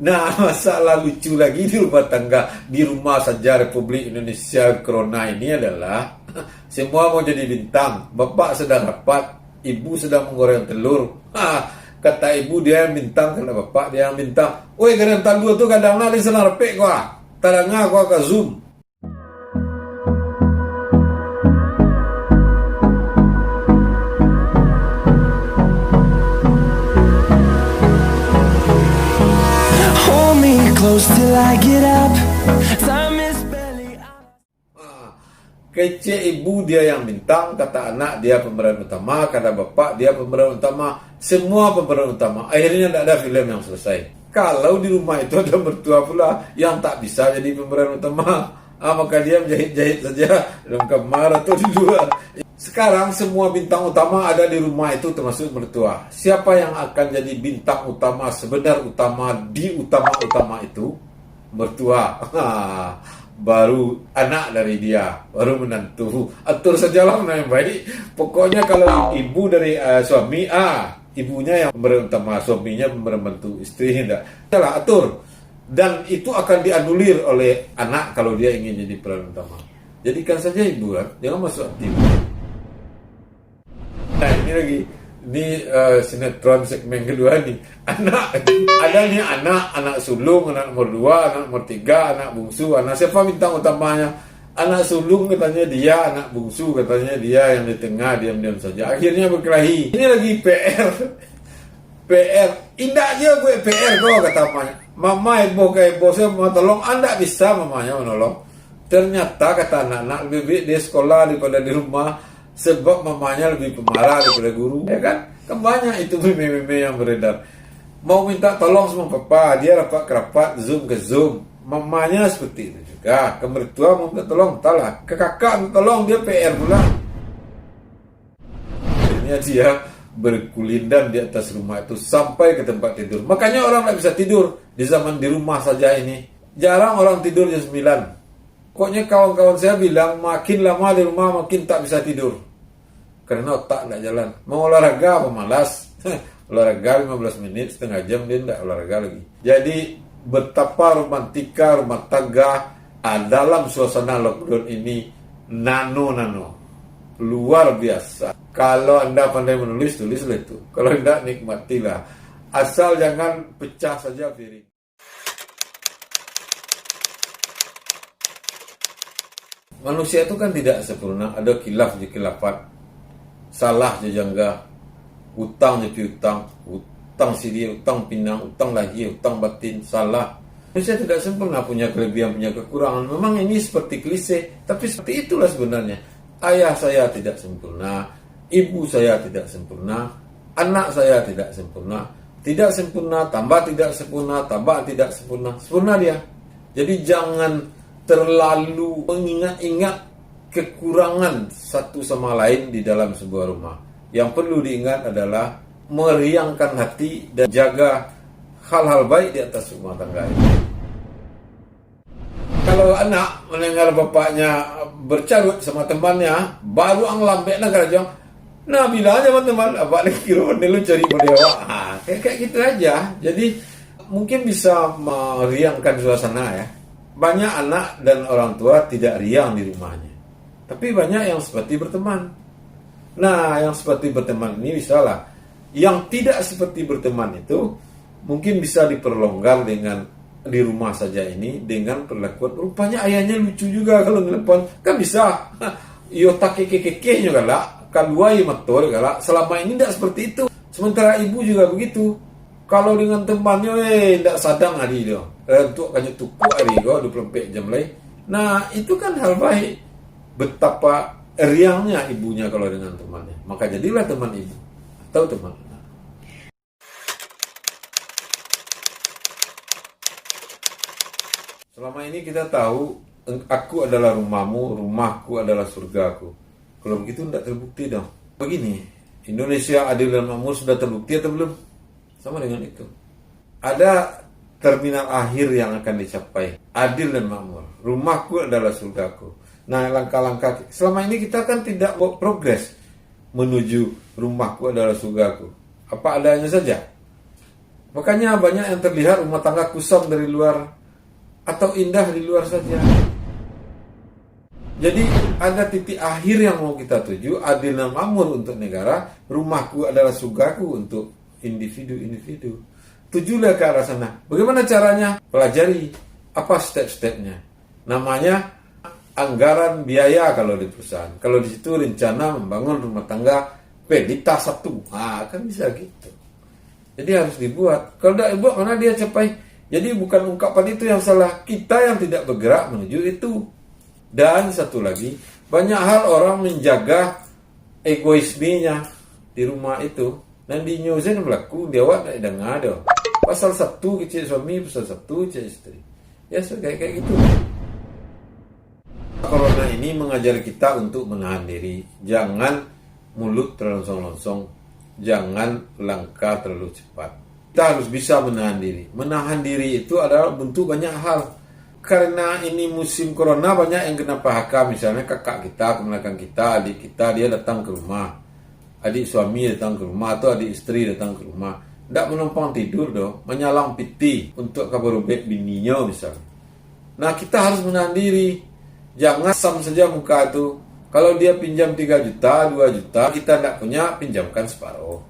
Nah, masalah lucu lagi di rumah tangga, di rumah saja Republik Indonesia Corona ini adalah semua mau jadi bintang. Bapak sedang rapat, ibu sedang menggoreng telur. Kata ibu dia yang bintang, kata bapak dia yang bintang. Woi, goreng telur tuh kadang nanti senang repek gua. Tadanga gua ke Zoom. Close till I get up. Time is barely Kece ibu dia yang bintang, kata anak dia pemeran utama, kata bapak dia pemeran utama, semua pemeran utama. Akhirnya tidak ada film yang selesai. Kalau di rumah itu ada mertua pula yang tak bisa jadi pemeran utama, maka dia menjahit-jahit saja dalam kamar atau di luar. Sekarang semua bintang utama ada di rumah itu termasuk mertua. Siapa yang akan jadi bintang utama, sebenar utama di utama-utama itu? Mertua. Baru anak dari dia, baru menantu. Atur sajalah yang baik. Pokoknya kalau ibu dari suami, ibunya yang pemeran utama, suaminya pemeran bantu, istrinya tidak. Salah atur. Dan itu akan dianulir oleh anak kalau dia ingin jadi peran utama. Jadikan saja ibu kan, jangan masuk aktif. Nah ini lagi, ini sinetron segmen kedua nih. Ada nih anak sulung, anak nomor 2, anak nomor 3, anak bungsu. Anak siapa bintang utamanya? Anak sulung katanya dia, anak bungsu katanya dia, yang di tengah diam-diam saja. Akhirnya berkelahi. Ini lagi PR. Indah aja gue PR kok, kata mamanya. Mama ibu saya mau tolong, anda bisa mamanya menolong. Ternyata kata anak-anak lebih baik dia sekolah daripada di rumah. Sebab mamanya lebih pemarah daripada guru, ya kan? Banyak itu meme-meme yang beredar. Mau minta tolong sama papa, dia rapat kerapat, zoom ke zoom. Mamanya seperti itu juga. Ke mertua mau minta tolong, entahlah. Ke kakak minta tolong, dia PR pula. Akhirnya dia berkulindan di atas rumah itu sampai ke tempat tidur. Makanya orang tidak bisa tidur di zaman di rumah saja ini. Jarang orang tidur jam 9. Pokoknya kawan-kawan saya bilang makin lama di rumah makin tak bisa tidur. Karena otak tidak jalan. Mau olahraga apa malas. Olahraga 15 menit, setengah jam dia tidak olahraga lagi. Jadi betapa romantika rumah tangga dalam suasana lockdown ini nano. Luar biasa. Kalau anda pandai menulis, tulislah itu. Kalau tidak, nikmatilah. Asal jangan pecah saja piring. Manusia itu kan tidak sempurna, ada khilaf je khilafat, salah je jangga, utang je piutang, utang sidi, utang pinang, utang lagi, utang batin, salah. Manusia tidak sempurna, punya kelebihan, punya kekurangan. Memang ini seperti klise, tapi seperti itulah sebenarnya. Ayah saya tidak sempurna, ibu saya tidak sempurna, anak saya tidak sempurna, tambah tidak sempurna, tambah tidak sempurna, sempurna dia. Jadi jangan terlalu mengingat-ingat kekurangan satu sama lain di dalam sebuah rumah. Yang perlu diingat adalah meriangkan hati dan jaga hal-hal baik di atas rumah tangga ini. Kalau anak mendengar bapaknya bercarut sama temannya, baru ang lambek nak kerajang. Nah, bilang aja teman-teman, abak lagi kira lu cari berdewa. Kayak gitu aja. Jadi mungkin bisa meriangkan suasana ya. Banyak anak dan orang tua tidak riang di rumahnya, tapi banyak yang seperti berteman. Nah, yang seperti berteman ini misalnya, yang tidak seperti berteman itu mungkin bisa diperlonggar dengan di rumah saja ini dengan perlakuan. Rupanya ayahnya lucu juga kalau telepon, kan bisa. Yo tak keke juga lah, kaluai motor galak. Selama ini tidak seperti itu. Sementara ibu juga begitu. Kalau dengan temannya, tidak sadang hari itu. Untuk kanya tuku hari itu, 24 jam lagi. Nah, itu kan hal baik. Betapa riangnya ibunya kalau dengan temannya. Maka jadilah teman ibu. Atau teman anak. Selama ini kita tahu, aku adalah rumahmu, rumahku adalah surgaku. Kalau begitu tidak terbukti dong. Begini, Indonesia adil dan makmur sudah terbukti atau belum? Sama dengan itu. Ada terminal akhir yang akan dicapai. Adil dan makmur. Rumahku adalah surgaku. Nah, langkah-langkah selama ini kita kan tidak progres menuju rumahku adalah surgaku. Apa adanya saja. Makanya banyak yang terlihat rumah tangga kusam dari luar atau indah di luar saja. Jadi ada titik akhir yang mau kita tuju, adil dan makmur untuk negara, rumahku adalah surgaku untuk individu-individu. Tujulah ke arah sana. Bagaimana caranya? Pelajari apa step-stepnya. Namanya anggaran biaya kalau di perusahaan. Kalau di situ rencana membangun rumah tangga pedita 1. Kan bisa gitu. Jadi harus dibuat. Kalau tidak dibuat, mana dia capai? Jadi bukan ungkapan itu yang salah. Kita yang tidak bergerak menuju itu. Dan satu lagi, banyak hal orang menjaga egoismenya di rumah itu. Dan di New Zealand berlaku, dia tidak dengar ada. Pasal 1 kecil suami, pasal 1 kecil istri. Ya, kayak gitu. Corona ini mengajari kita untuk menahan diri. Jangan mulut terlonsong-lonsong. Jangan langkah terlalu cepat. Kita harus bisa menahan diri. Menahan diri itu adalah bentuk banyak hal. Karena ini musim corona, banyak yang kena PHK. Misalnya kakak kita, keponakan kita, adik kita, dia datang ke rumah. Adik suami datang ke rumah atau adik istri datang ke rumah. Tidak menumpang tidur dong, menyalang piti untuk kabar baik bininya misalnya. Nah, kita harus menahan diri. Jangan sam saja muka itu. Kalau dia pinjam 3 juta, 2 juta, kita tidak punya, pinjamkan separuh.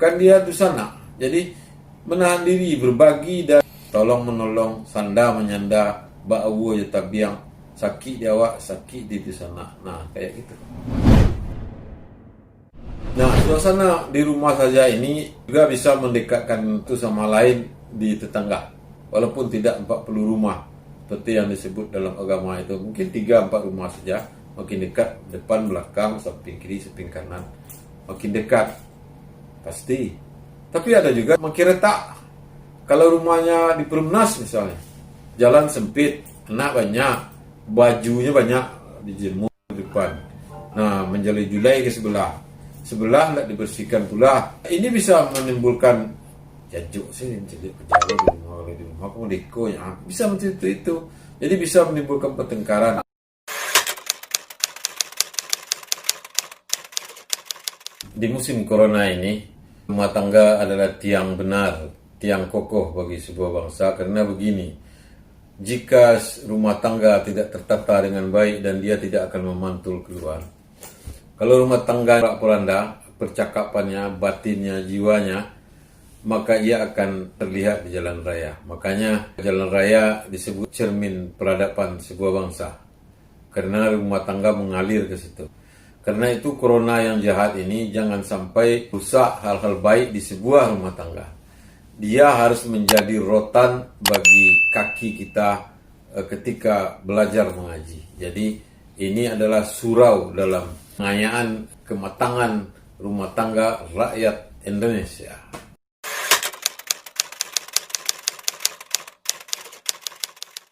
Kan dia di sana. Jadi menahan diri, berbagi dan tolong menolong, sanda menyanda, ba'awu ya tabiang, sakit di awak, sakit di sana. Nah, kayak gitu. Nah, suasana di rumah saja ini juga bisa mendekatkan itu sama lain di tetangga. Walaupun tidak 40 rumah seperti yang disebut dalam agama itu, mungkin 3-4 rumah saja, makin dekat, depan, belakang, samping kiri, samping kanan, makin dekat pasti. Tapi ada juga makin retak. Kalau rumahnya di Perumnas misalnya, jalan sempit, anak banyak, bajunya banyak dijemur di depan. Nah, menjulai-julai ke sebelah tidak dibersihkan pula. Ini bisa menimbulkan jajuk sih, jadi pejalan di rumah kamu deko ya, bisa seperti itu. Jadi bisa menimbulkan pertengkaran. Di musim corona ini, rumah tangga adalah tiang benar, tiang kokoh bagi sebuah bangsa. Karena begini, jika rumah tangga tidak tertata dengan baik dan dia tidak akan memantul keluar. Kalau rumah tangga porak-poranda, percakapannya, batinnya, jiwanya, maka ia akan terlihat di jalan raya. Makanya jalan raya disebut cermin peradaban sebuah bangsa. Karena rumah tangga mengalir ke situ. Karena itu corona yang jahat ini jangan sampai rusak hal-hal baik di sebuah rumah tangga. Dia harus menjadi rotan bagi kaki kita ketika belajar mengaji. Jadi ini adalah surau dalam pengayaan kematangan rumah tangga rakyat Indonesia.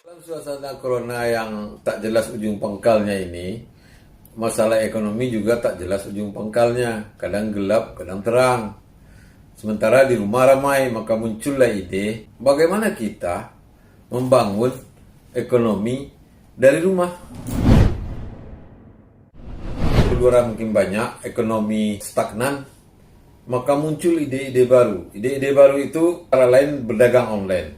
Dalam suasana corona yang tak jelas ujung pangkalnya ini, masalah ekonomi juga tak jelas ujung pangkalnya. Kadang gelap, kadang terang. Sementara di rumah ramai, maka muncullah ide bagaimana kita membangun ekonomi dari rumah. Pengeluaran mungkin banyak, ekonomi stagnan, maka muncul ide-ide baru. Ide-ide baru itu antara lain berdagang online.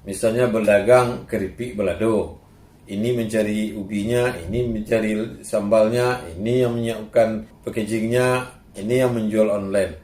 Misalnya berdagang keripik balado. Ini mencari ubinya, ini mencari sambalnya, ini yang menyiapkan packagingnya, ini yang menjual online.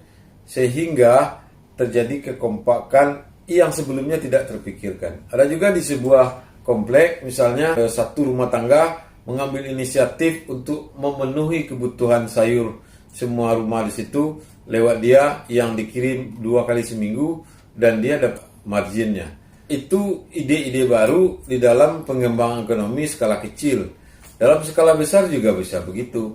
Sehingga terjadi kekompakan yang sebelumnya tidak terpikirkan. Ada juga di sebuah komplek, misalnya satu rumah tangga mengambil inisiatif untuk memenuhi kebutuhan sayur semua rumah di situ lewat dia yang dikirim 2 kali seminggu dan dia dapat marginnya. Itu ide-ide baru di dalam pengembangan ekonomi skala kecil. Dalam skala besar juga bisa begitu.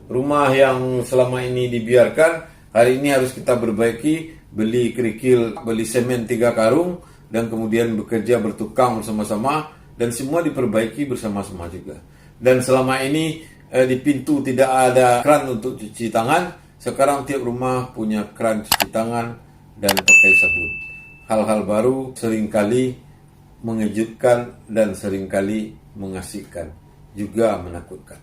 Rumah yang selama ini dibiarkan, hari ini harus kita perbaiki, beli kerikil, beli semen 3 karung, dan kemudian bekerja bertukang bersama-sama, dan semua diperbaiki bersama-sama juga. Dan selama ini di pintu tidak ada keran untuk cuci tangan. Sekarang tiap rumah punya keran cuci tangan dan pakai sabun. Hal-hal baru seringkali mengejutkan dan seringkali mengasihkan, juga menakutkan.